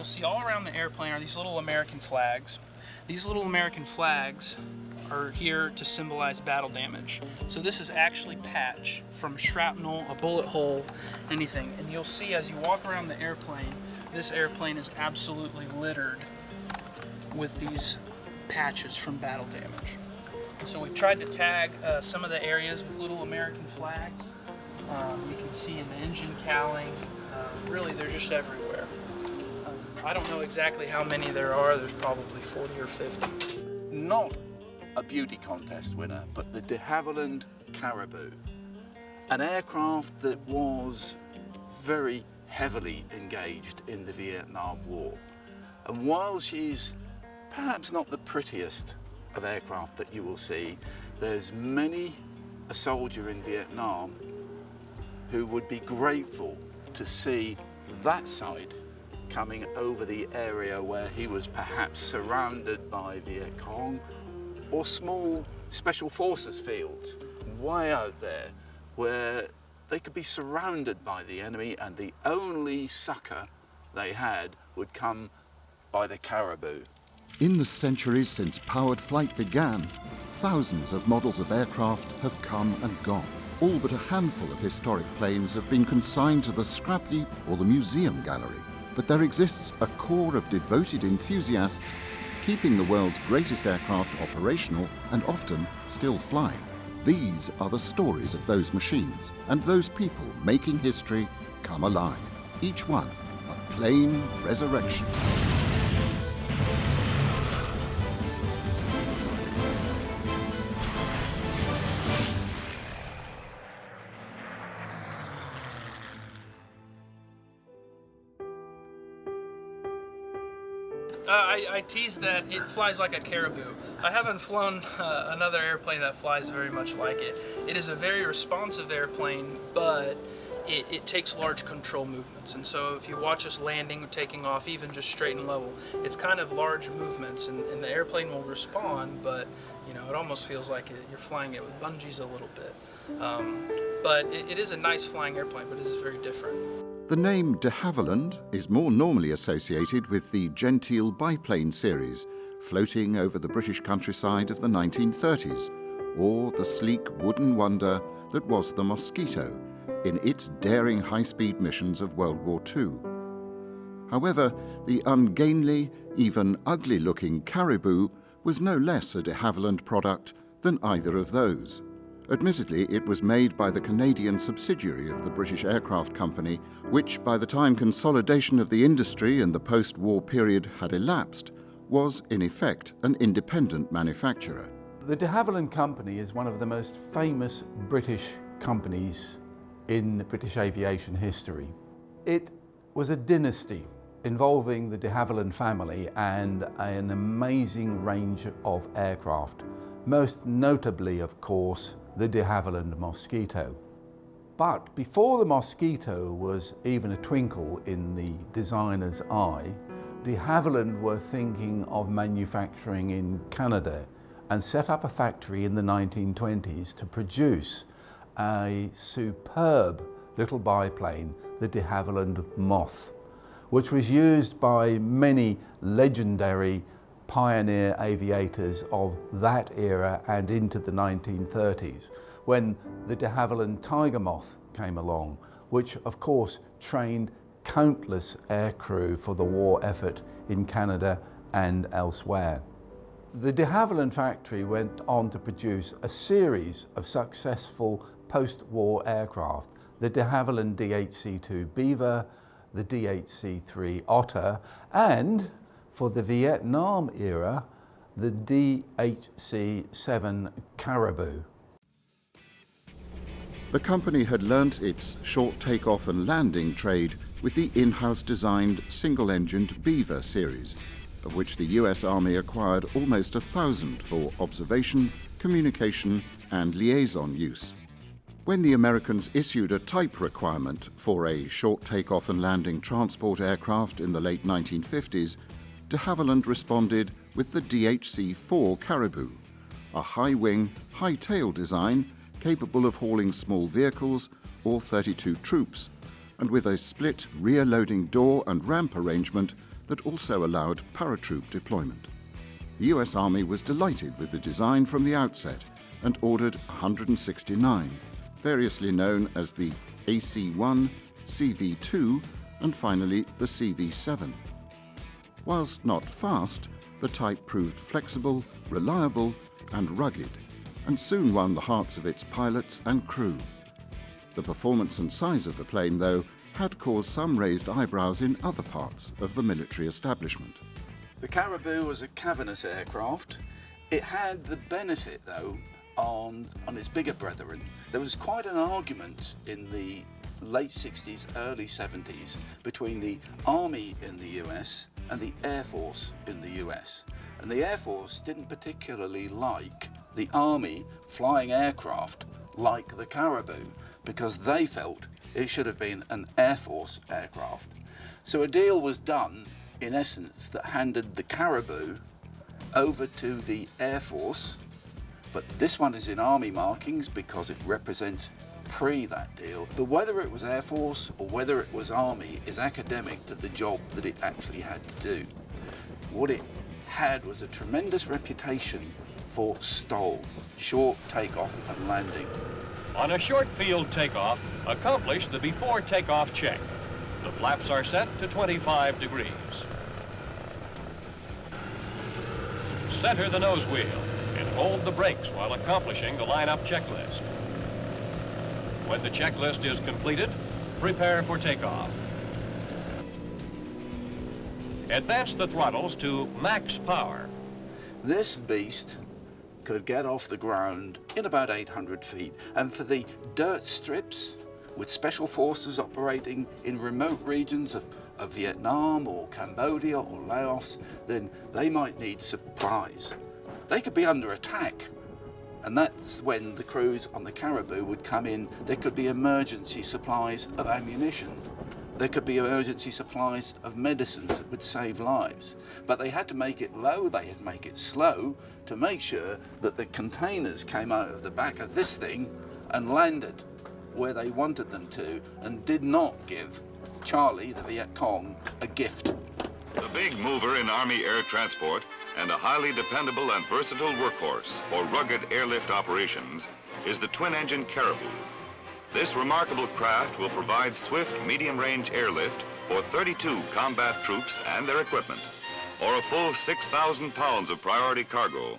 you'll see all around the airplane are these little American flags. These little American flags are here to symbolize battle damage. So this is actually patch from shrapnel, a bullet hole, anything. And you'll see as you walk around the airplane, this airplane is absolutely littered with these patches from battle damage. And so we've tried to tag some of the areas with little American flags. You can see in the engine cowling, really they're just everywhere. I don't know exactly how many there are. There's probably 40 or 50. Not a beauty contest winner, but the de Havilland Caribou, an aircraft that was very heavily engaged in the Vietnam War. And while she's perhaps not the prettiest of aircraft that you will see, there's many a soldier in Vietnam who would be grateful to see that sight coming over the area where he was perhaps surrounded by Viet Cong or small special forces fields way out there where they could be surrounded by the enemy and the only succor they had would come by the Caribou. In the centuries since powered flight began, thousands of models of aircraft have come and gone. All but a handful of historic planes have been consigned to the scrap heap or the museum gallery. But there exists a core of devoted enthusiasts keeping the world's greatest aircraft operational and often still flying. These are the stories of those machines and those people making history come alive. Each one a plane resurrection. I tease that it flies like a Caribou. I haven't flown another airplane that flies very much like it. It is a very responsive airplane, but it takes large control movements. And so if you watch us landing or taking off, even just straight and level, it's kind of large movements, and the airplane will respond, but you know, it almost feels like you're flying it with bungees a little bit. But it is a nice flying airplane, but it is very different. The name de Havilland is more normally associated with the genteel biplane series, floating over the British countryside of the 1930s, or the sleek wooden wonder that was the Mosquito in its daring high-speed missions of World War II. However, the ungainly, even ugly-looking Caribou was no less a de Havilland product than either of those. Admittedly, it was made by the Canadian subsidiary of the British Aircraft Company, which, by the time consolidation of the industry in the post-war period had elapsed, was, in effect, an independent manufacturer. The de Havilland Company is one of the most famous British companies in British aviation history. It was a dynasty involving the de Havilland family and an amazing range of aircraft, most notably, of course, the de Havilland Mosquito. But before the Mosquito was even a twinkle in the designer's eye, de Havilland were thinking of manufacturing in Canada and set up a factory in the 1920s to produce a superb little biplane, the de Havilland Moth, which was used by many legendary pioneer aviators of that era and into the 1930s, when the de Havilland Tiger Moth came along, which of course trained countless aircrew for the war effort in Canada and elsewhere. The de Havilland factory went on to produce a series of successful post-war aircraft, the de Havilland DHC-2 Beaver, the DHC-3 Otter, and for the Vietnam era, the DHC-7 Caribou. The company had learnt its short takeoff and landing trade with the in-house designed single-engined Beaver series, of which the US Army acquired almost 1,000 for observation, communication and liaison use. When the Americans issued a type requirement for a short takeoff and landing transport aircraft in the late 1950s, de Havilland responded with the DHC-4 Caribou, a high-wing, high-tail design capable of hauling small vehicles or 32 troops, and with a split rear loading door and ramp arrangement that also allowed paratroop deployment. The US Army was delighted with the design from the outset and ordered 169, variously known as the AC-1, CV-2 and finally the CV-7. Whilst not fast, the type proved flexible, reliable and rugged, and soon won the hearts of its pilots and crew. The performance and size of the plane, though, had caused some raised eyebrows in other parts of the military establishment. The Caribou was a cavernous aircraft. It had the benefit, though, on its bigger brethren. There was quite an argument in the late 60s, early 70s between the Army in the US and the Air Force in the US. And the Air Force didn't particularly like the Army flying aircraft like the Caribou because they felt it should have been an Air Force aircraft. So a deal was done, in essence, that handed the Caribou over to the Air Force, but this one is in Army markings because it represents pre that deal. But whether it was Air Force or whether it was Army is academic to the job that it actually had to do. What it had was a tremendous reputation for STOL, short takeoff and landing. On a short field takeoff, accomplish the before takeoff check. The flaps are set to 25 degrees. Center the nose wheel and hold the brakes while accomplishing the lineup checklist. When the checklist is completed, prepare for takeoff. Advance the throttles to max power. This beast could get off the ground in about 800 feet, and for the dirt strips with special forces operating in remote regions of Vietnam or Cambodia or Laos, then they might need supplies. They could be under attack, and that's when the crews on the Caribou would come in. There could be emergency supplies of ammunition. There could be emergency supplies of medicines that would save lives. But they had to make it low, they had to make it slow to make sure that the containers came out of the back of this thing and landed where they wanted them to and did not give Charlie, the Viet Cong, a gift. The big mover in Army air transport and a highly dependable and versatile workhorse for rugged airlift operations is the twin-engine Caribou. This remarkable craft will provide swift, medium-range airlift for 32 combat troops and their equipment, or a full 6,000 pounds of priority cargo.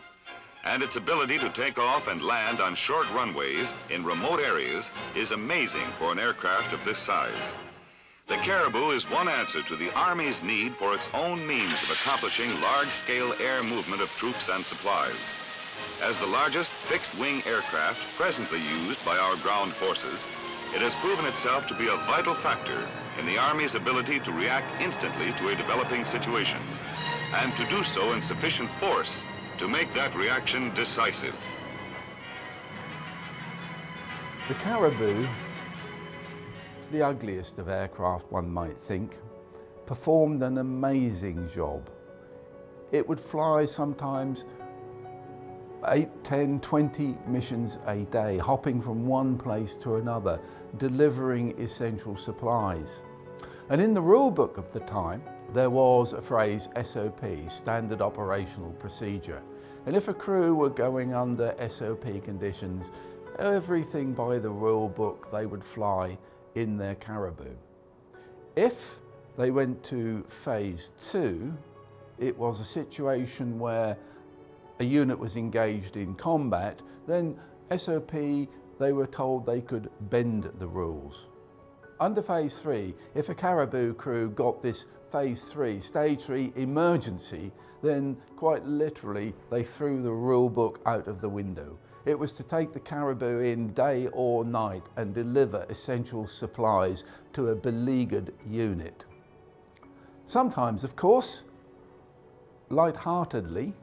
And its ability to take off and land on short runways in remote areas is amazing for an aircraft of this size. The Caribou is one answer to the Army's need for its own means of accomplishing large-scale air movement of troops and supplies. As the largest fixed-wing aircraft presently used by our ground forces, it has proven itself to be a vital factor in the Army's ability to react instantly to a developing situation, and to do so in sufficient force to make that reaction decisive. The Caribou, the ugliest of aircraft one might think, performed an amazing job. It would fly sometimes 8, 10, 20 missions a day, hopping from one place to another, delivering essential supplies. And in the rule book of the time, there was a phrase SOP, Standard Operational Procedure. And if a crew were going under SOP conditions, everything by the rule book they would fly in their Caribou. If they went to phase 2, it was a situation where a unit was engaged in combat, then SOP, they were told they could bend the rules. Under phase 3, if a Caribou crew got this phase 3, stage 3 emergency, then quite literally they threw the rule book out of the window. It was to take the Caribou in day or night and deliver essential supplies to a beleaguered unit. Sometimes, of course, light-heartedly,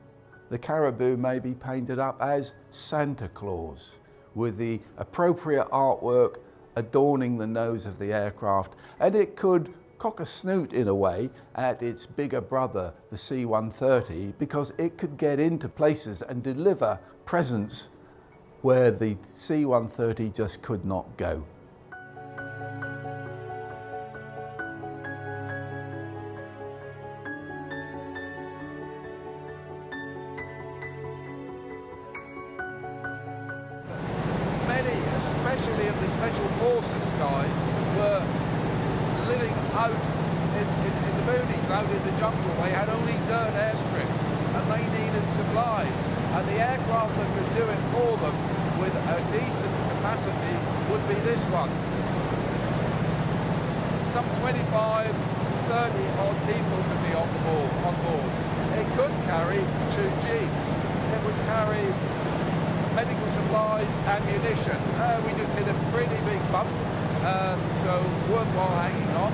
the Caribou may be painted up as Santa Claus, with the appropriate artwork adorning the nose of the aircraft, and it could cock a snoot in a way at its bigger brother, the C-130, because it could get into places and deliver presents where the C-130 just could not go. special forces guys were living out in the boonies, out in the jungle. They had only dirt airstrips and they needed supplies. And the aircraft that could do it for them with a decent capacity would be this one. Some 25, 30 odd people could be on board. It could carry 2 jeeps. It would carry medical supplies, ammunition. We just hit a pretty big bump, so worthwhile hanging on.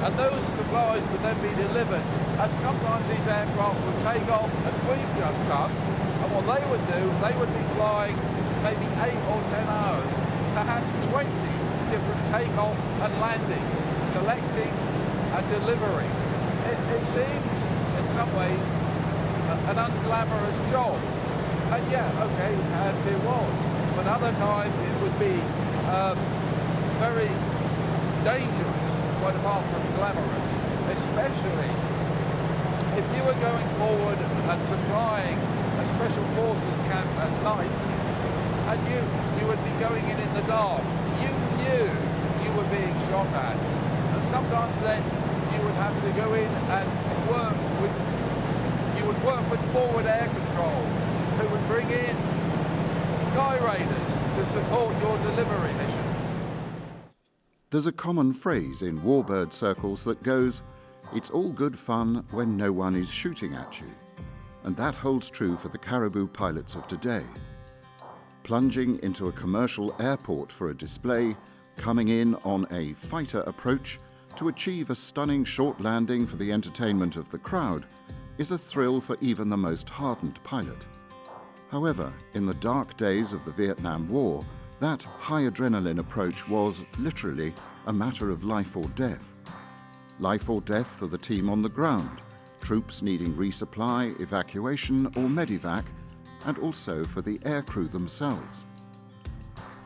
And those supplies would then be delivered. And sometimes these aircraft would take off, as we've just done, and what they would do, they would be flying maybe 8 or 10 hours, perhaps 20 different takeoff and landing, collecting and delivering. It seems, in some ways, an unglamorous job. And yeah, okay, as it was. But other times it would be very dangerous, quite apart from glamorous, especially if you were going forward and supplying a special forces camp at night, and you would be going in the dark. You knew you were being shot at, and sometimes then you would have to go in and work with forward air control, who would bring in Sky Raiders to support your delivery mission. There's a common phrase in warbird circles that goes, "It's all good fun when no one is shooting at you." And that holds true for the Caribou pilots of today. Plunging into a commercial airport for a display, coming in on a fighter approach to achieve a stunning short landing for the entertainment of the crowd is a thrill for even the most hardened pilot. However, in the dark days of the Vietnam War, that high adrenaline approach was literally a matter of life or death. Life or death for the team on the ground, troops needing resupply, evacuation or medevac, and also for the aircrew themselves.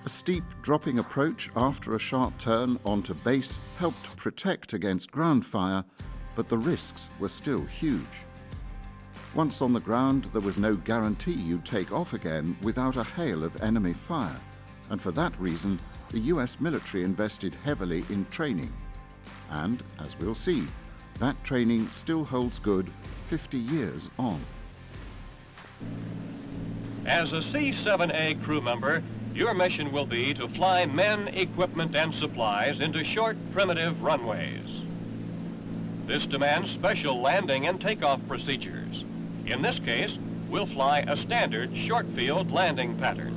A steep dropping approach after a sharp turn onto base helped protect against ground fire, but the risks were still huge. Once on the ground, there was no guarantee you'd take off again without a hail of enemy fire, and for that reason, the US military invested heavily in training. And, as we'll see, that training still holds good 50 years on. As a C-7A crew member, your mission will be to fly men, equipment, and supplies into short, primitive runways. This demands special landing and takeoff procedures. In this case, we'll fly a standard short-field landing pattern.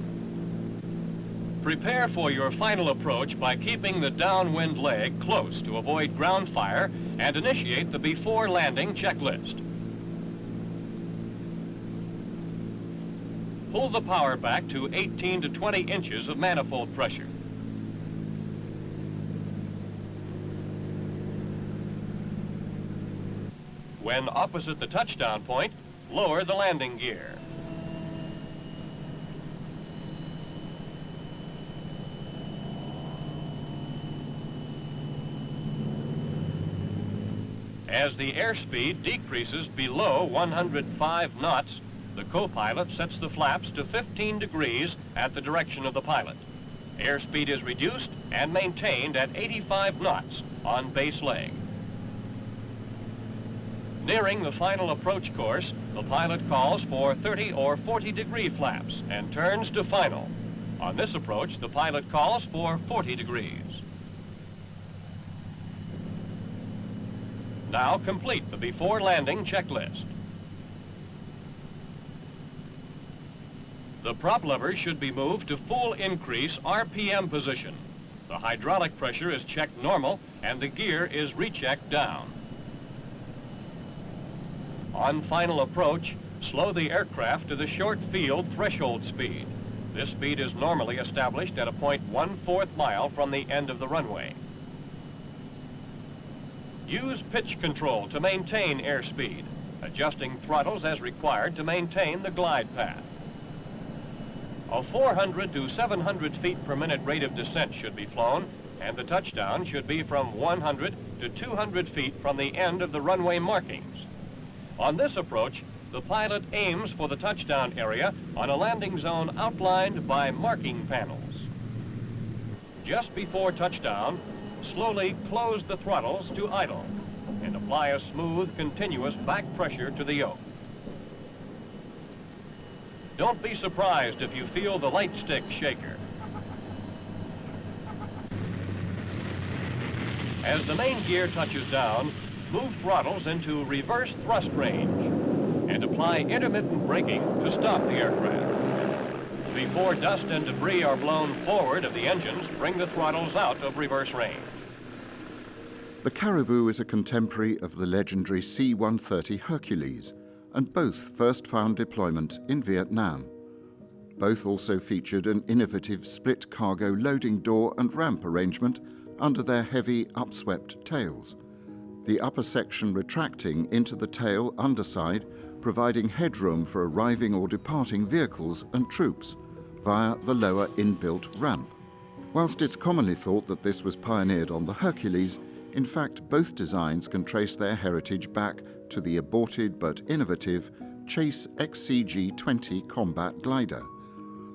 Prepare for your final approach by keeping the downwind leg close to avoid ground fire and initiate the before landing checklist. Pull the power back to 18 to 20 inches of manifold pressure. When opposite the touchdown point, lower the landing gear. As the airspeed decreases below 105 knots, the co-pilot sets the flaps to 15 degrees at the direction of the pilot. Airspeed is reduced and maintained at 85 knots on base leg. Nearing the final approach course, the pilot calls for 30 or 40 degree flaps and turns to final. On this approach, the pilot calls for 40 degrees. Now complete the before landing checklist. The prop lever should be moved to full increase RPM position. The hydraulic pressure is checked normal and the gear is rechecked down. On final approach, slow the aircraft to the short field threshold speed. This speed is normally established at a point 1/4 mile from the end of the runway. Use pitch control to maintain airspeed, adjusting throttles as required to maintain the glide path. A 400 to 700 feet per minute rate of descent should be flown, and the touchdown should be from 100 to 200 feet from the end of the runway markings. On this approach, the pilot aims for the touchdown area on a landing zone outlined by marking panels. Just before touchdown, slowly close the throttles to idle and apply a smooth, continuous back pressure to the yoke. Don't be surprised if you feel the light stick shaker. As the main gear touches down, move throttles into reverse thrust range and apply intermittent braking to stop the aircraft. Before dust and debris are blown forward of the engines, bring the throttles out of reverse range. The Caribou is a contemporary of the legendary C-130 Hercules, and both first found deployment in Vietnam. Both also featured an innovative split cargo loading door and ramp arrangement under their heavy upswept tails, the upper section retracting into the tail underside, providing headroom for arriving or departing vehicles and troops via the lower inbuilt ramp. Whilst it's commonly thought that this was pioneered on the Hercules, in fact both designs can trace their heritage back to the aborted but innovative Chase XCG-20 combat glider,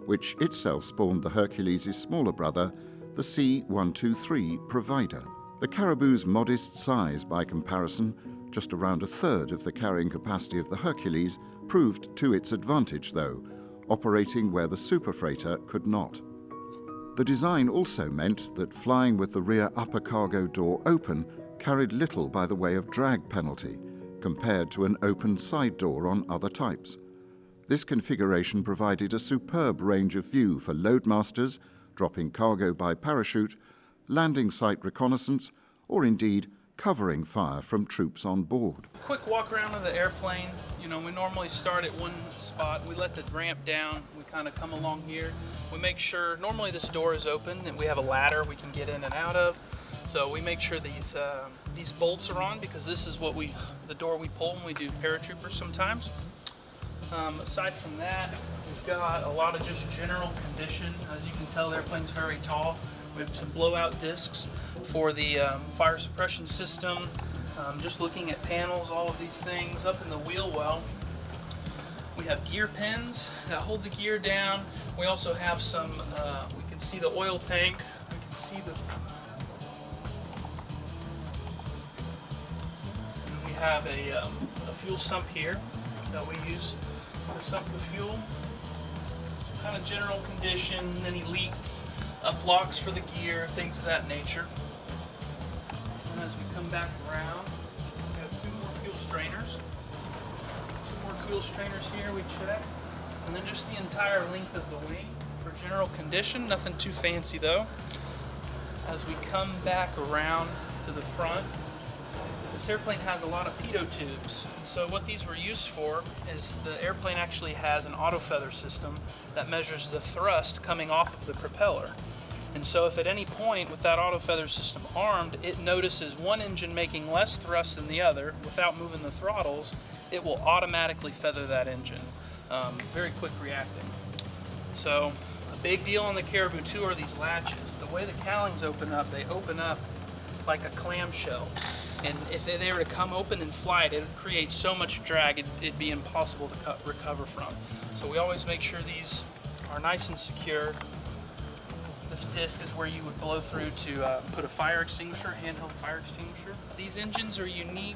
which itself spawned the Hercules' smaller brother, the C-123 Provider. The Caribou's modest size by comparison, just around a third of the carrying capacity of the Hercules, proved to its advantage though, operating where the super freighter could not. The design also meant that flying with the rear upper cargo door open carried little by the way of drag penalty, compared to an open side door on other types. This configuration provided a superb range of view for loadmasters, dropping cargo by parachute, landing site reconnaissance, or indeed covering fire from troops on board. Quick walk around of the airplane. You know, we normally start at one spot. We let the ramp down. We kind of come along here. We make sure, normally this door is open and we have a ladder we can get in and out of. So we make sure these bolts are on, because this is what the door we pull when we do paratroopers sometimes. Aside from that, we've got a lot of just general condition. As you can tell, the airplane's very tall. We have some blowout discs for the fire suppression system. Just looking at panels, all of these things. Up in the wheel well, we have gear pins that hold the gear down. We also have some, we can see the oil tank. We can see and we have a fuel sump here that we use to sump the fuel. So kind of general condition, any leaks, locks for the gear, things of that nature. And as we come back around, we have two more fuel strainers. Two more fuel strainers here we check. And then just the entire length of the wing for general condition, nothing too fancy though. As we come back around to the front, this airplane has a lot of pitot tubes. So what these were used for is the airplane actually has an auto feather system that measures the thrust coming off of the propeller. And so if at any point with that auto feather system armed, it notices one engine making less thrust than the other without moving the throttles, it will automatically feather that engine. Very quick reacting. So a big deal on the Caribou too are these latches. The way the cowlings open up, they open up like a clamshell. And if they were to come open and fly it, it would create so much drag it'd be impossible to recover from. So we always make sure these are nice and secure. This disc is where you would blow through to put a fire extinguisher, handheld fire extinguisher. These engines are unique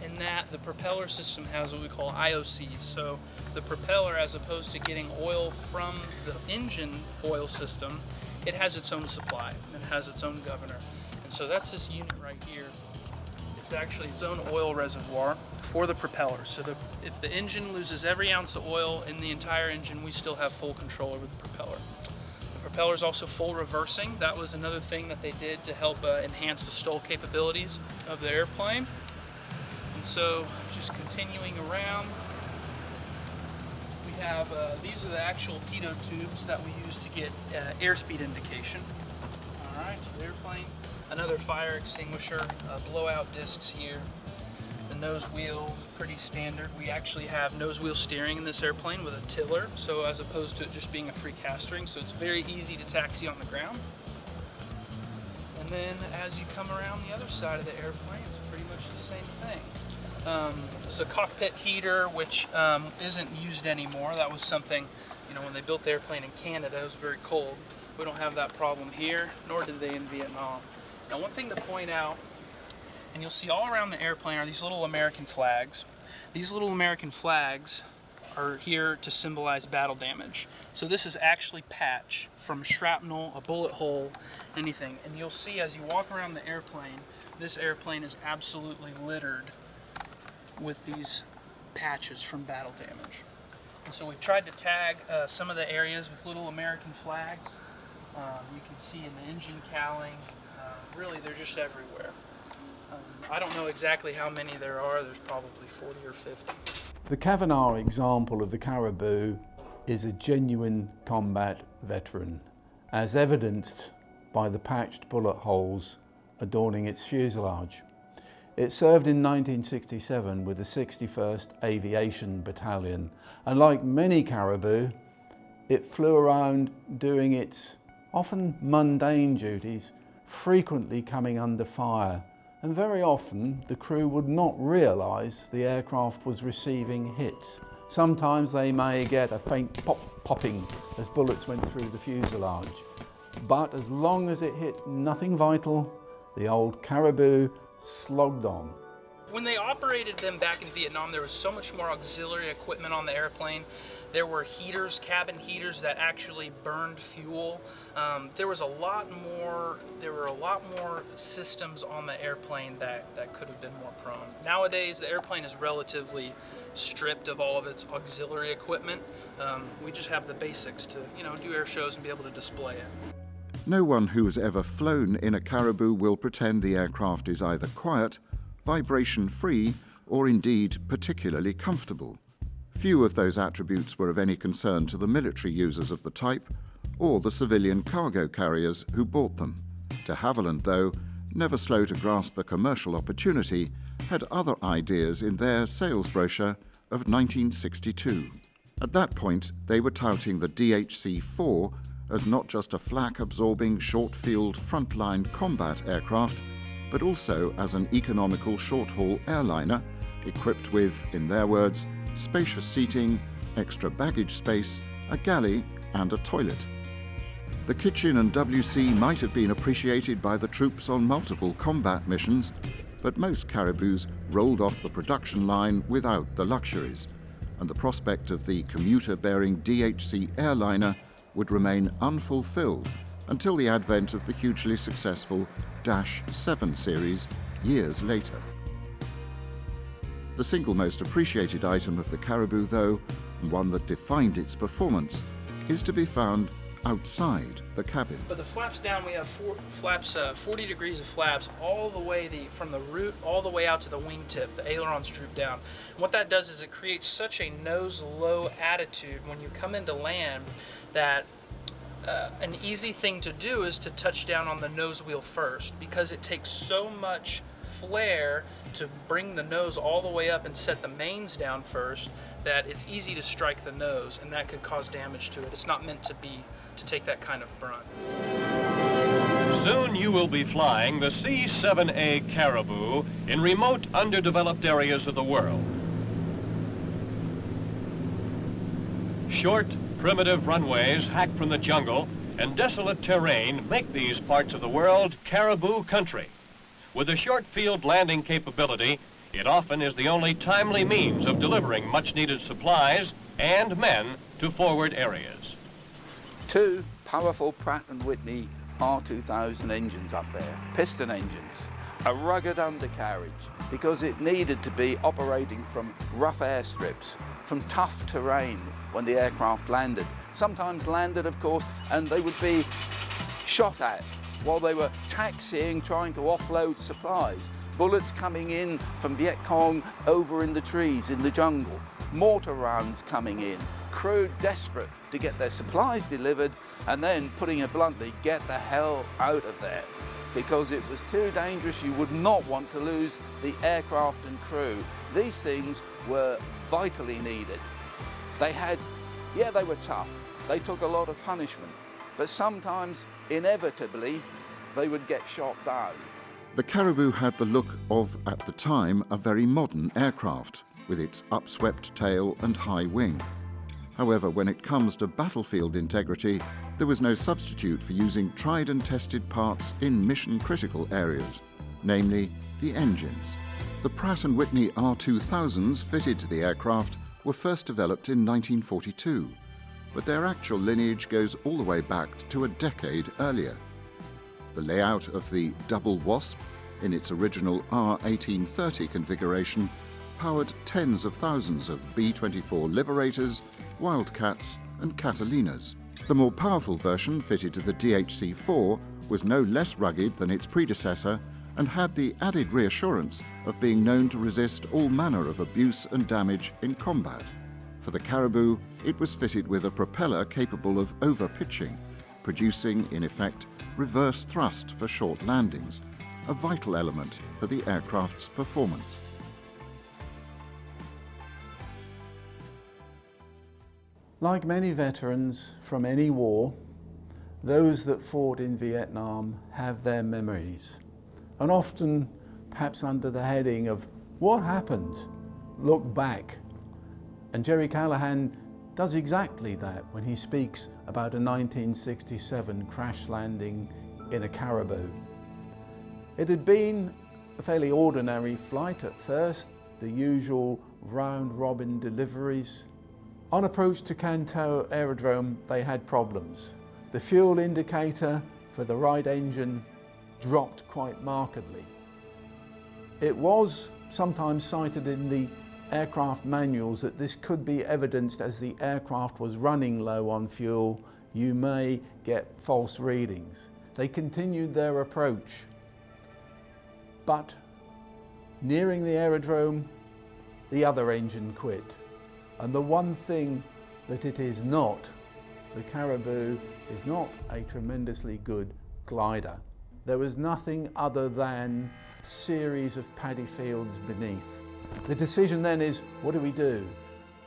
in that the propeller system has what we call IOCs. So the propeller, as opposed to getting oil from the engine oil system, it has its own supply. It has its own governor. And so that's this unit right here. It's actually its own oil reservoir for the propeller. So if the engine loses every ounce of oil in the entire engine, we still have full control over the propeller. The propeller is also full reversing. That was another thing that they did to help enhance the STOL capabilities of the airplane. And so just continuing around, we have, these are the actual pitot tubes that we use to get airspeed indication. All right, the airplane. Another fire extinguisher, blowout discs here. The nose wheel is pretty standard. We actually have nose wheel steering in this airplane with a tiller, so as opposed to it just being a free castering, so it's very easy to taxi on the ground. And then as you come around the other side of the airplane, it's pretty much the same thing. There's a cockpit heater, which isn't used anymore. That was something, you know, when they built the airplane in Canada, it was very cold. We don't have that problem here, nor did they in Vietnam. Now, one thing to point out, and you'll see all around the airplane, are these little American flags. These little American flags are here to symbolize battle damage. So this is actually patch from shrapnel, a bullet hole, anything. And you'll see as you walk around the airplane, this airplane is absolutely littered with these patches from battle damage. And so we've tried to tag some of the areas with little American flags. You can see in the engine cowling, really they're just everywhere. I don't know exactly how many there are. There's probably 40 or 50. The Kavanaugh example of the Caribou is a genuine combat veteran, as evidenced by the patched bullet holes adorning its fuselage. It served in 1967 with the 61st Aviation Battalion, and like many Caribou, it flew around doing its often mundane duties, frequently coming under fire. And very often the crew would not realise the aircraft was receiving hits. Sometimes they may get a faint popping as bullets went through the fuselage. But as long as it hit nothing vital, the old Caribou slogged on. When they operated them back in Vietnam, there was so much more auxiliary equipment on the airplane. There were heaters, cabin heaters that actually burned fuel. There were a lot more systems on the airplane that could have been more prone. Nowadays, the airplane is relatively stripped of all of its auxiliary equipment. We just have the basics to, do air shows and be able to display it. No one who's ever flown in a Caribou will pretend the aircraft is either quiet, vibration-free, or indeed particularly comfortable. Few of those attributes were of any concern to the military users of the type or the civilian cargo carriers who bought them. De Havilland, though, never slow to grasp a commercial opportunity, had other ideas in their sales brochure of 1962. At that point, they were touting the DHC-4 as not just a flak-absorbing, short-field, frontline combat aircraft, but also as an economical short-haul airliner equipped with, in their words, spacious seating, extra baggage space, a galley and a toilet. The kitchen and WC might have been appreciated by the troops on multiple combat missions, but most Caribous rolled off the production line without the luxuries, and the prospect of the commuter-bearing DHC airliner would remain unfulfilled until the advent of the hugely successful Dash 7 series years later. The single most appreciated item of the Caribou, though, and one that defined its performance, is to be found outside the cabin. But the flaps down, we have 40 degrees of flaps all the way from the root all the way out to the wingtip. The ailerons droop down. And what that does is it creates such a nose-low attitude when you come into land that an easy thing to do is to touch down on the nose wheel first, because it takes so much flare to bring the nose all the way up and set the mains down first that it's easy to strike the nose, and that could cause damage to it. It's not meant to take that kind of brunt. Soon you will be flying the C-7A Caribou in remote, underdeveloped areas of the world. Short, primitive runways hacked from the jungle and desolate terrain make these parts of the world Caribou country. With a short field landing capability, it often is the only timely means of delivering much-needed supplies and men to forward areas. Two powerful Pratt & Whitney R2000 engines up there, piston engines, a rugged undercarriage, because it needed to be operating from rough airstrips, from tough terrain when the aircraft landed. Sometimes landed, of course, and they would be shot at while they were taxiing, trying to offload supplies. Bullets coming in from Viet Cong over in the trees in the jungle. Mortar rounds coming in. Crew desperate to get their supplies delivered, and then, putting it bluntly, get the hell out of there, because it was too dangerous. You would not want to lose the aircraft and crew. These things were vitally needed. They were tough. They took a lot of punishment, but sometimes, inevitably, they would get shot down. The Caribou had the look of, at the time, a very modern aircraft, with its upswept tail and high wing. However, when it comes to battlefield integrity, there was no substitute for using tried and tested parts in mission-critical areas, namely the engines. The Pratt & Whitney R2000s fitted to the aircraft were first developed in 1942, but their actual lineage goes all the way back to a decade earlier. The layout of the Double Wasp, in its original R1830 configuration, powered tens of thousands of B-24 Liberators, Wildcats and Catalinas. The more powerful version, fitted to the DHC-4, was no less rugged than its predecessor and had the added reassurance of being known to resist all manner of abuse and damage in combat. For the Caribou, it was fitted with a propeller capable of over-pitching, producing, in effect, reverse thrust for short landings, a vital element for the aircraft's performance. Like many veterans from any war, those that fought in Vietnam have their memories, and often, perhaps under the heading of what happened, look back. And Jerry Callahan does exactly that when he speaks about a 1967 crash landing in a Caribou. It had been a fairly ordinary flight at first, the usual round-robin deliveries. On approach to Canto Aerodrome, they had problems. The fuel indicator for the right engine dropped quite markedly. It was sometimes cited in the aircraft manuals that this could be evidenced as the aircraft was running low on fuel. You may get false readings. They continued their approach, but nearing the aerodrome, the other engine quit. And the one thing that it is not, the Caribou is not a tremendously good glider. There was nothing other than a series of paddy fields beneath. The decision then is, what do we do?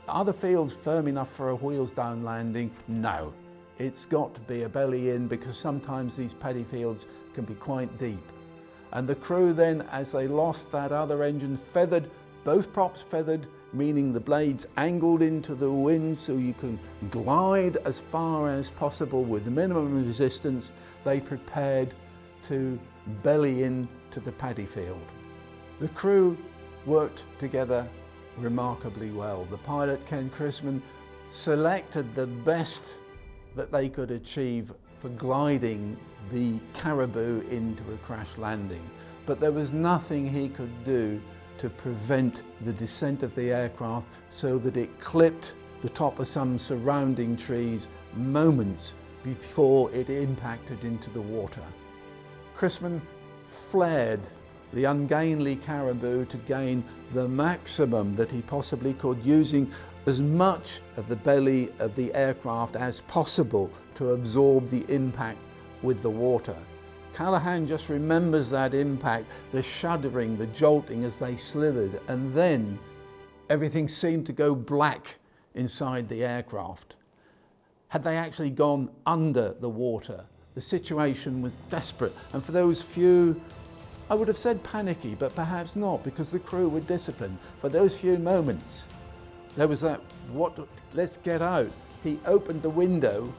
Are the fields firm enough for a wheels down landing? No. It's got to be a belly in, because sometimes these paddy fields can be quite deep. And the crew then, as they lost that other engine, feathered, both props feathered, meaning the blades angled into the wind so you can glide as far as possible with the minimum resistance. They prepared to belly in to the paddy field. The crew worked together remarkably well. The pilot, Ken Chrisman, selected the best that they could achieve for gliding the Caribou into a crash landing. But there was nothing he could do to prevent the descent of the aircraft so that it clipped the top of some surrounding trees moments before it impacted into the water. Chrisman flared the ungainly Caribou to gain the maximum that he possibly could, using as much of the belly of the aircraft as possible to absorb the impact with the water. Callahan just remembers that impact, the shuddering, the jolting as they slithered, and then everything seemed to go black inside the aircraft. Had they actually gone under the water, the situation was desperate, and for those few, I would have said panicky, but perhaps not, because the crew were disciplined. For those few moments, there was that, let's get out. He opened the window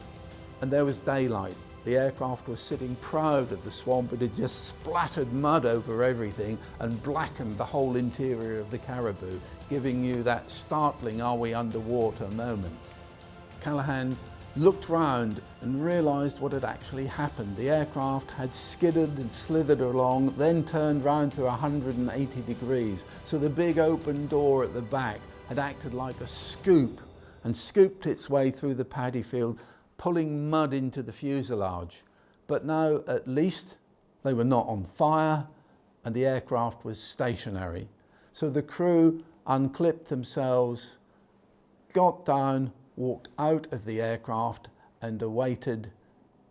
and there was daylight. The aircraft was sitting proud of the swamp. It had just splattered mud over everything and blackened the whole interior of the Caribou, giving you that startling, are we underwater moment. Callahan looked round and realised what had actually happened. The aircraft had skidded and slithered along, then turned round through 180 degrees. So the big open door at the back had acted like a scoop and scooped its way through the paddy field, pulling mud into the fuselage. But now at least they were not on fire and the aircraft was stationary. So the crew unclipped themselves, got down, walked out of the aircraft and awaited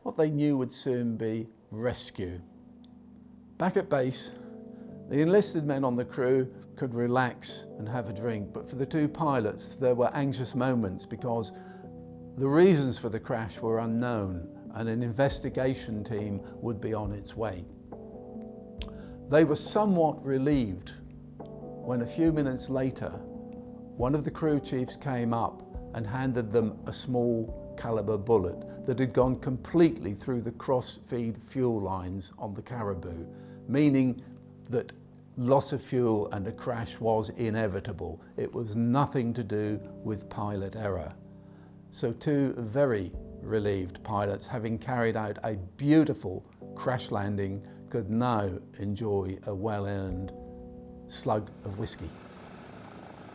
what they knew would soon be rescue. Back at base, the enlisted men on the crew could relax and have a drink, but for the two pilots there were anxious moments because the reasons for the crash were unknown and an investigation team would be on its way. They were somewhat relieved when a few minutes later one of the crew chiefs came up and handed them a small caliber bullet that had gone completely through the cross-feed fuel lines on the Caribou, meaning that loss of fuel and a crash was inevitable. It was nothing to do with pilot error. So two very relieved pilots, having carried out a beautiful crash landing, could now enjoy a well-earned slug of whiskey.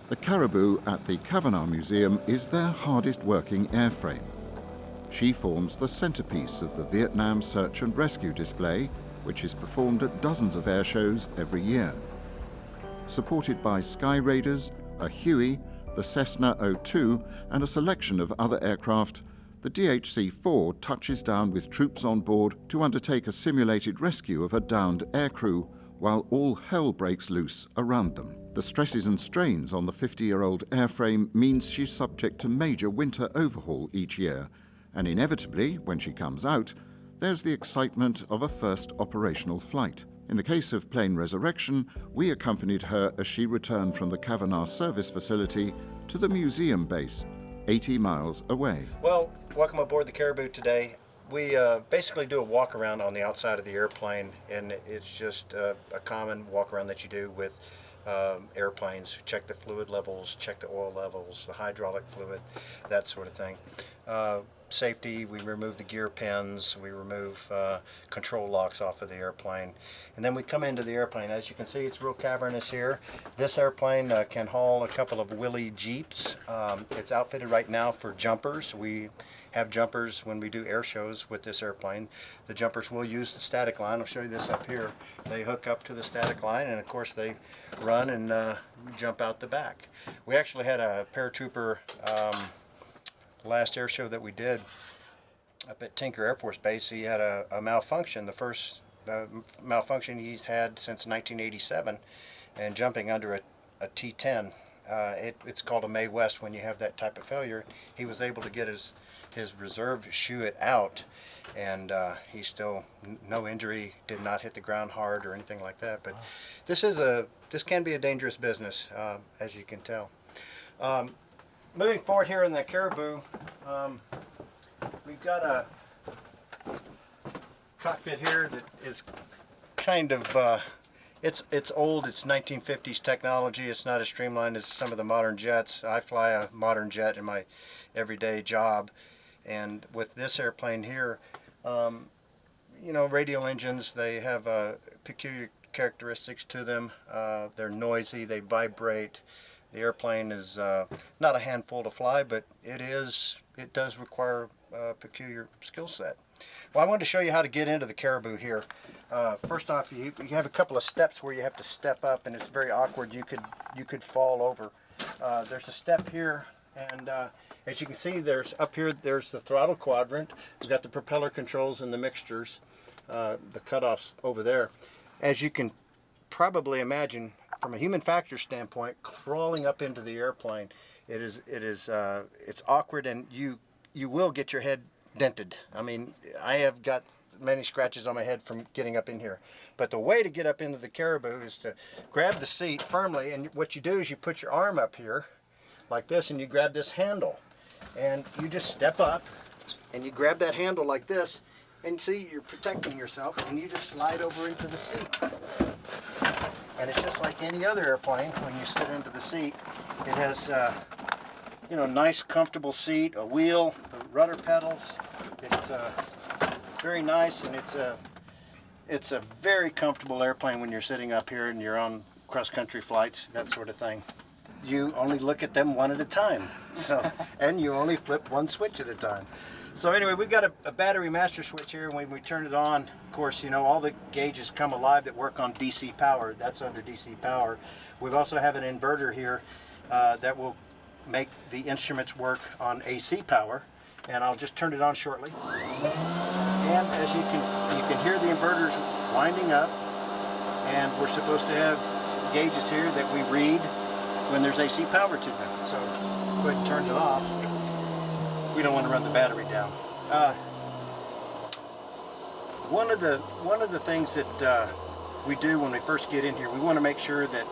The Caribou at the Cavanagh Museum is their hardest working airframe. She forms the centrepiece of the Vietnam Search and Rescue display, which is performed at dozens of air shows every year. Supported by Sky Raiders, a Huey, the Cessna 02 and a selection of other aircraft, the DHC-4 touches down with troops on board to undertake a simulated rescue of a downed aircrew while all hell breaks loose around them. The stresses and strains on the 50-year-old airframe means she's subject to major winter overhaul each year, and inevitably, when she comes out, there's the excitement of a first operational flight. In the case of Plane Resurrection, we accompanied her as she returned from the Cavanagh service facility to the museum base, 80 miles away. Well, welcome aboard the Caribou today. We basically do a walk around on the outside of the airplane, and it's just a common walk around that you do with airplanes. Check the fluid levels, check the oil levels, the hydraulic fluid, that sort of thing. Safety, we remove the gear pins, we remove control locks off of the airplane, and then we come into the airplane. As you can see, it's real cavernous here. This airplane can haul a couple of Willys Jeeps. It's outfitted right now for jumpers. We have jumpers when we do air shows with this airplane. The jumpers will use the static line. I'll show you this up here. They hook up to the static line, and of course they run and jump out the back. We actually had a paratrooper last air show that we did up at Tinker Air Force Base. He had a malfunction, the first malfunction he's had since 1987, and jumping under a T-10. It's called a May West when you have that type of failure. He was able to get his reserve chute out, and he still, no injury, did not hit the ground hard or anything like that. But this can be a dangerous business, as you can tell. Moving forward here in the Caribou, we've got a cockpit here that is kind of, it's old, it's 1950s technology. It's not as streamlined as some of the modern jets. I fly a modern jet in my everyday job, and with this airplane here, you know, radial engines, they have peculiar characteristics to them. They're noisy, they vibrate. The airplane is not a handful to fly, but it does require a peculiar skill set. Well, I wanted to show you how to get into the Caribou here. First off, you have a couple of steps where you have to step up, and it's very awkward. You could fall over. There's a step here, and as you can see, there's the throttle quadrant. We've got the propeller controls and the mixtures, the cutoffs over there. As you can probably imagine, from a human factor standpoint, crawling up into the airplane, it's awkward, and you will get your head dented. I mean, I have got many scratches on my head from getting up in here. But the way to get up into the Caribou is to grab the seat firmly, and what you do is you put your arm up here like this, and you grab this handle, and you just step up and you grab that handle like this, and see, you're protecting yourself, and you just slide over into the seat. And it's just like any other airplane. When you sit into the seat, it has you know, nice comfortable seat, a wheel, the rudder pedals. It's very nice, and it's a very comfortable airplane when you're sitting up here and you're on cross-country flights, that sort of thing. You only look at them one at a time, and you only flip one switch at a time. So anyway, we've got a battery master switch here. When we turn it on, of course, you know, all the gauges come alive that work on DC power. That's under DC power. We also have an inverter here that will make the instruments work on AC power, and I'll just turn it on shortly. And as you can hear the inverters winding up, and we're supposed to have gauges here that we read when there's AC power to them. So go ahead and turn it off. We don't want to run the battery down. One of the things that we do when we first get in here, we want to make sure that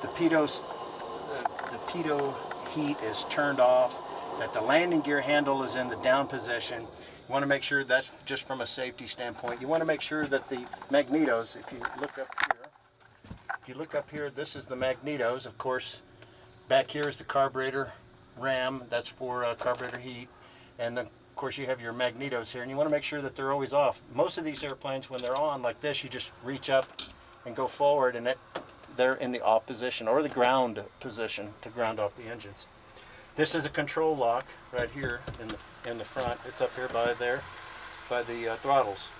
the pitot heat is turned off, that the landing gear handle is in the down position. You want to make sure that's just from a safety standpoint. You want to make sure that the magnetos, if you look up here, this is the magnetos. Of course, back here is the carburetor ram. That's for carburetor heat. And then, of course, you have your magnetos here, and you want to make sure that they're always off. Most of these airplanes, when they're on like this, you just reach up and go forward, and they're in the off position or the ground position to ground off the engines. This is a control lock right here in the front. It's up here by the throttles.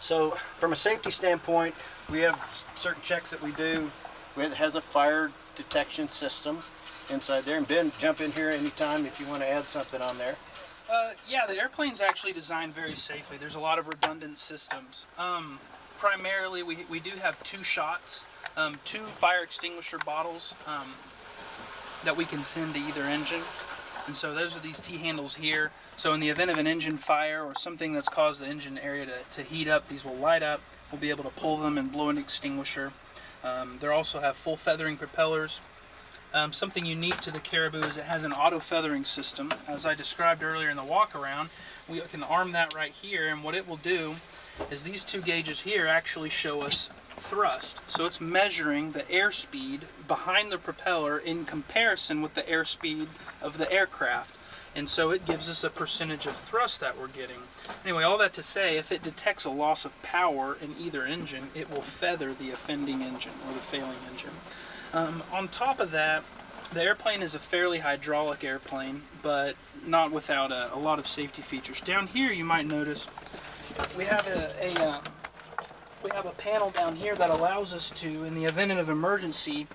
So from a safety standpoint, we have certain checks that we do. It has a fire detection system inside there. And Ben, jump in here anytime if you want to add something on there. Yeah, the airplane's actually designed very safely. There's a lot of redundant systems. Primarily, we do have 2 shots, 2 fire extinguisher bottles that we can send to either engine. And so those are these T-handles here. So in the event of an engine fire or something that's caused the engine area to heat up, these will light up. We'll be able to pull them and blow an extinguisher. They also have full feathering propellers. Something unique to the Caribou is it has an auto feathering system. As I described earlier in the walk around, we can arm that right here, and what it will do is these 2 gauges here actually show us thrust. So it's measuring the airspeed behind the propeller in comparison with the airspeed of the aircraft. And so it gives us a percentage of thrust that we're getting. Anyway, all that to say, if it detects a loss of power in either engine, it will feather the offending engine or the failing engine. On top of that, the airplane is a fairly hydraulic airplane, but not without a lot of safety features. Down here, you might notice we have a panel down here that allows us to, in the event of emergency,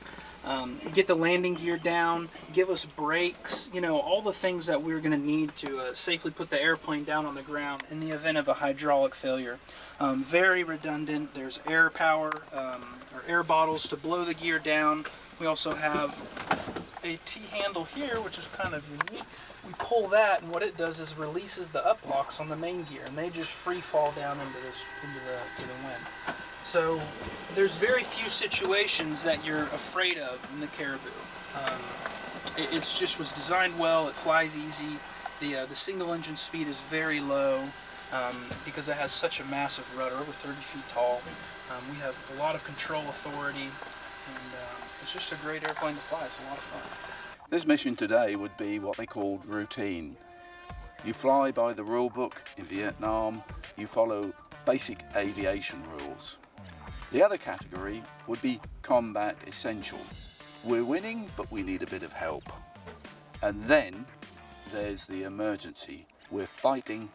get the landing gear down, give us brakes, all the things that we're going to need to safely put the airplane down on the ground in the event of a hydraulic failure. Very redundant. There's air power or air bottles to blow the gear down. We also have a T-handle here, which is kind of unique. We pull that, and what it does is releases the up locks on the main gear, and they just free fall down into the wind. So there's very few situations that you're afraid of in the Caribou. It just was designed well. It flies easy. The single engine speed is very low because it has such a massive rudder, over 30 feet tall. We have a lot of control authority, and it's just a great airplane to fly. It's a lot of fun. This mission today would be what they called routine. You fly by the rule book in Vietnam, you follow basic aviation rules. The other category would be combat essential. We're winning, but we need a bit of help. And then there's the emergency. We're fighting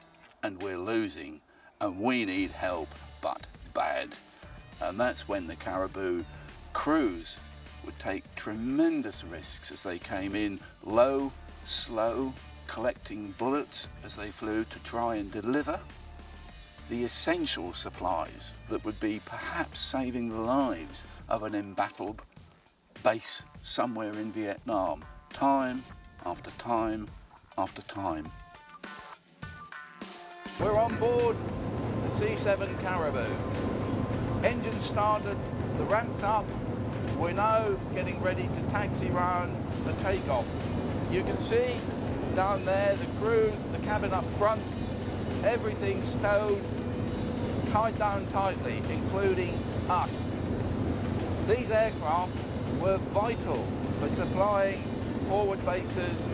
and we're losing, and we need help, but bad. And that's when the Caribou crews would take tremendous risks as they came in low, slow, collecting bullets as they flew to try and deliver the essential supplies that would be perhaps saving the lives of an embattled base somewhere in Vietnam, time after time after time. We're on board the C-7 Caribou. Engine started, the ramp's up. We're now getting ready to taxi round the takeoff. You can see down there the crew, the cabin up front, everything stowed, tied down tightly, including us. These aircraft were vital for supplying forward bases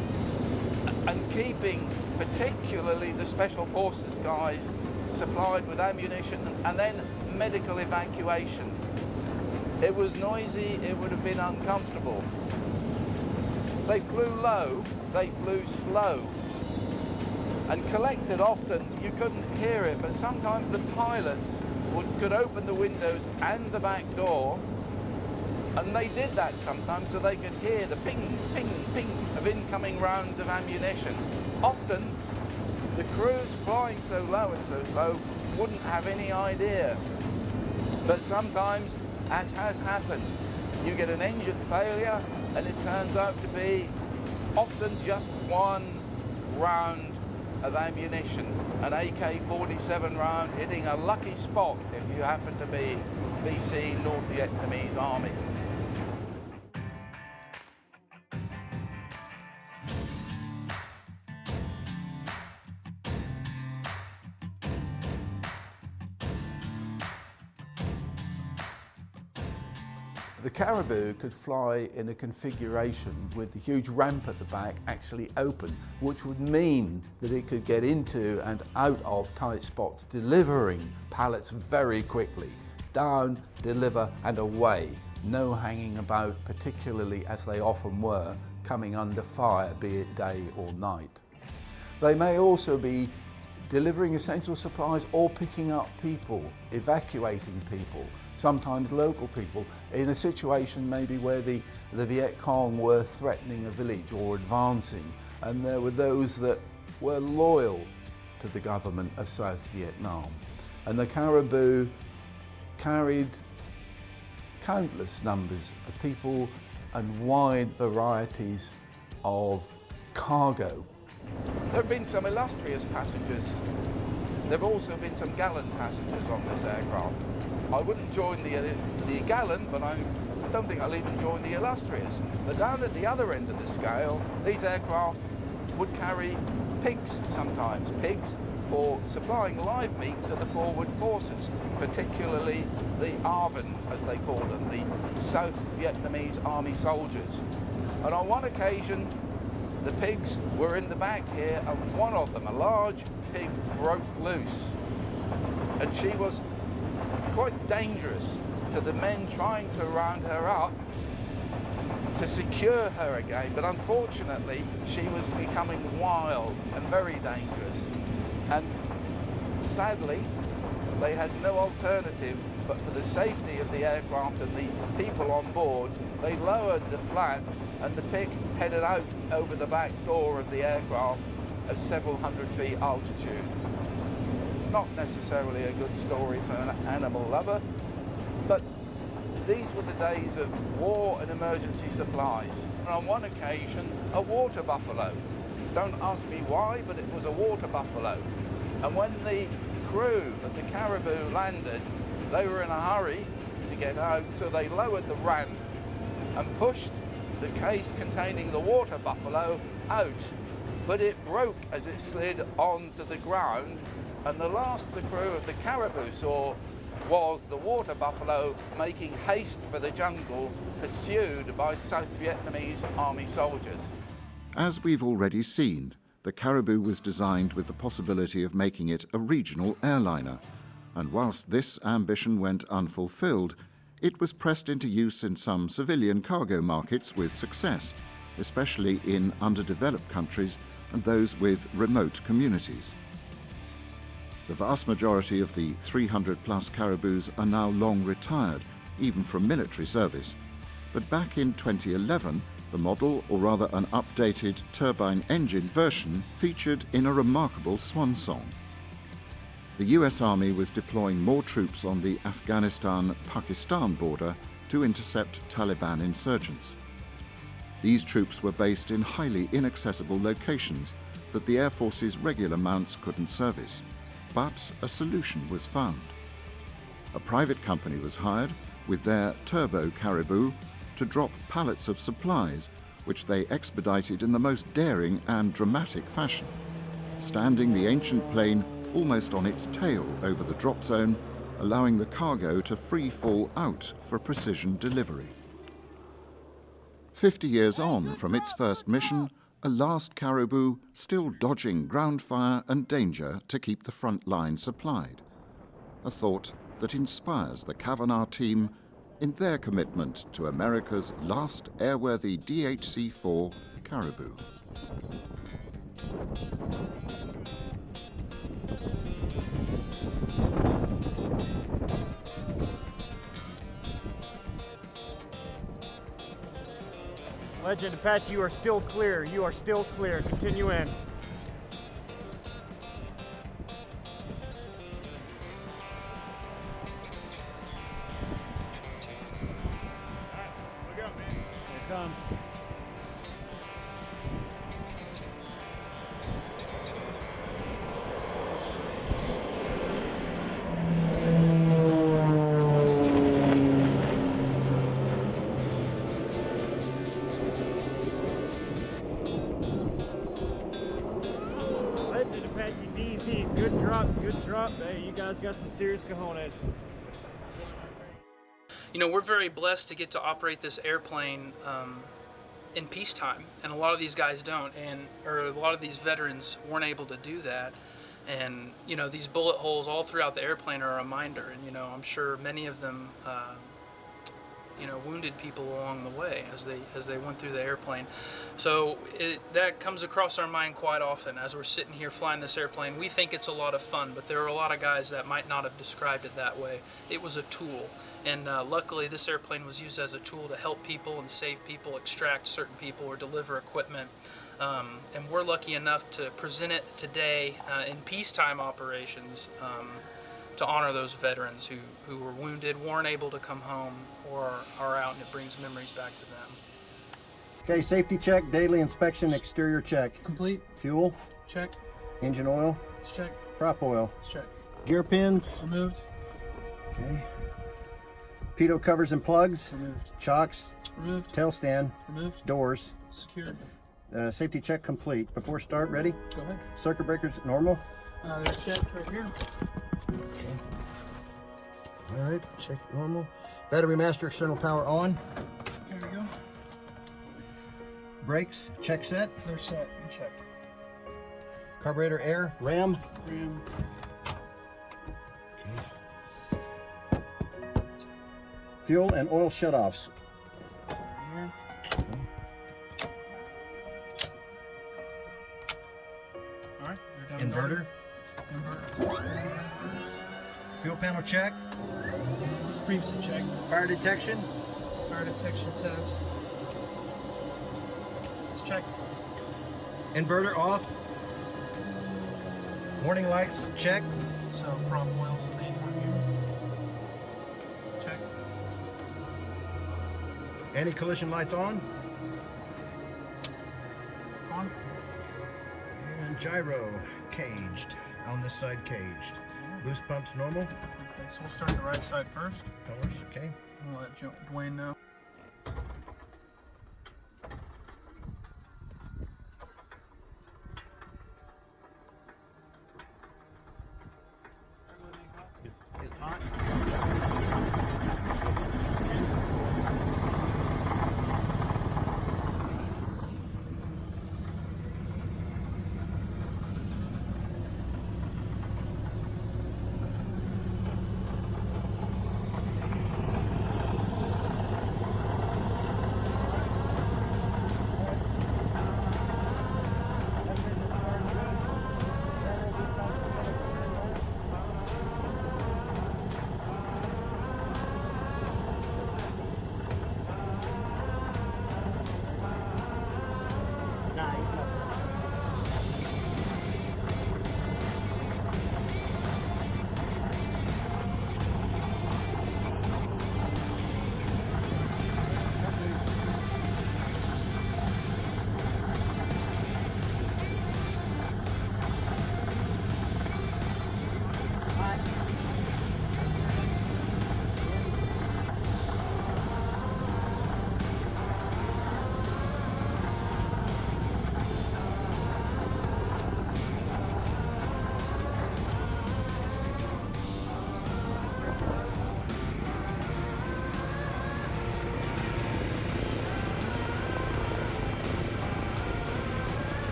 and keeping particularly the Special Forces guys supplied with ammunition and then medical evacuation. It was noisy, it would have been uncomfortable. They flew low, they flew slow. And collected often, you couldn't hear it, but sometimes the pilots could open the windows and the back door, and they did that sometimes so they could hear the ping, ping, ping of incoming rounds of ammunition. Often, the crews flying so low and so slow wouldn't have any idea. But sometimes, as has happened, you get an engine failure and it turns out to be often just one round of ammunition, an AK-47 round hitting a lucky spot if you happen to be VC North Vietnamese Army. The Caribou could fly in a configuration with the huge ramp at the back actually open, which would mean that it could get into and out of tight spots, delivering pallets very quickly. Down, deliver and away. No hanging about, particularly as they often were, coming under fire, be it day or night. They may also be delivering essential supplies or picking up people, evacuating people, sometimes local people, in a situation maybe where the Viet Cong were threatening a village or advancing, and there were those that were loyal to the government of South Vietnam. And the Caribou carried countless numbers of people and wide varieties of cargo. There have been some illustrious passengers. There have also been some gallant passengers on this aircraft. I wouldn't join the gallant, but I don't think I'll even join the illustrious. But down at the other end of the scale, these aircraft would carry pigs sometimes. Pigs for supplying live meat to the forward forces, particularly the AVN, as they call them, the South Vietnamese Army soldiers. And on one occasion, the pigs were in the back here, and one of them, a large pig, broke loose. And she was quite dangerous to the men trying to round her up to secure her again. But unfortunately, she was becoming wild and very dangerous. And sadly, they had no alternative, but for the safety of the aircraft and the people on board, they lowered the flap and the pig headed out over the back door of the aircraft at several hundred feet altitude. Not necessarily a good story for an animal lover, but these were the days of war and emergency supplies. And on one occasion, a water buffalo. Don't ask me why, but it was a water buffalo. And when the crew of the Caribou landed, they were in a hurry to get out, so they lowered the ramp and pushed the case containing the water buffalo out. But it broke as it slid onto the ground, and the last the crew of the Caribou saw was the water buffalo making haste for the jungle, pursued by South Vietnamese army soldiers. As we've already seen, the Caribou was designed with the possibility of making it a regional airliner, and whilst this ambition went unfulfilled, it was pressed into use in some civilian cargo markets with success, especially in underdeveloped countries and those with remote communities. The vast majority of the 300-plus Caribous are now long retired, even from military service, but back in 2011, the model, or rather an updated turbine engine version, featured in a remarkable swan song. The US Army was deploying more troops on the Afghanistan-Pakistan border to intercept Taliban insurgents. These troops were based in highly inaccessible locations that the Air Force's regular mounts couldn't service. But a solution was found. A private company was hired with their Turbo Caribou to drop pallets of supplies, which they expedited in the most daring and dramatic fashion, standing the ancient plane almost on its tail over the drop zone, allowing the cargo to free fall out for precision delivery. 50 years on from its first mission, a last Caribou still dodging ground fire and danger to keep the front line supplied. A thought that inspires the Cavanagh team in their commitment to America's last airworthy DHC-4 Caribou. Legend Apache, you are still clear. You are still clear. Continue in. Look out, man. Here it comes. Legend Apache DZ, good drop. Hey, you guys got some serious cojones. You know, we're very blessed to get to operate this airplane in peacetime, and a lot of these guys don't, or a lot of these veterans weren't able to do that. And you know, these bullet holes all throughout the airplane are a reminder, and you know, I'm sure many of them you know, wounded people along the way as they went through the airplane. So that comes across our mind quite often as we're sitting here flying this airplane. We think it's a lot of fun, but there are a lot of guys that might not have described it that way. It was a tool, and luckily this airplane was used as a tool to help people and save people, extract certain people, or deliver equipment. And we're lucky enough to present it today in peacetime operations to honor those veterans who were wounded, weren't able to come home, or are out, and it brings memories back to them. Okay, safety check, daily inspection, exterior check. Complete. Fuel, Check. engine oil, Let's check. prop oil, Let's check. gear pins, Removed. okay, pitot covers and plugs, Removed. chocks, Removed. tail stand, Removed. doors. Secured. Safety check complete. Before start, ready? Go ahead. Circuit breakers normal. There's check right here. All right, check normal. Battery master external power on. Here we go. Brakes, check set. They're set and check. Carburetor air, ram. Ram. Fuel and oil shutoffs. Right here. All right. You're done. Inverter. Inverter. Fuel panel check. This previously check. Fire detection. Fire detection test. Let's check. Inverter off. Warning lights check. So prop oil's the main one here. Check. Anti-collision lights on. On. And gyro caged. On this side caged. Boost pumps normal. Okay, so we'll start the right side first. Colors, okay. I'll let Dwayne know. It's hot.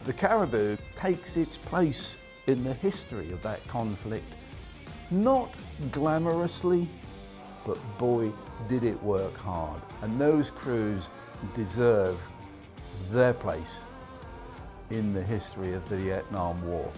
The Caribou takes its place in the history of that conflict, not glamorously, but boy, did it work hard. And those crews deserve their place in the history of the Vietnam War.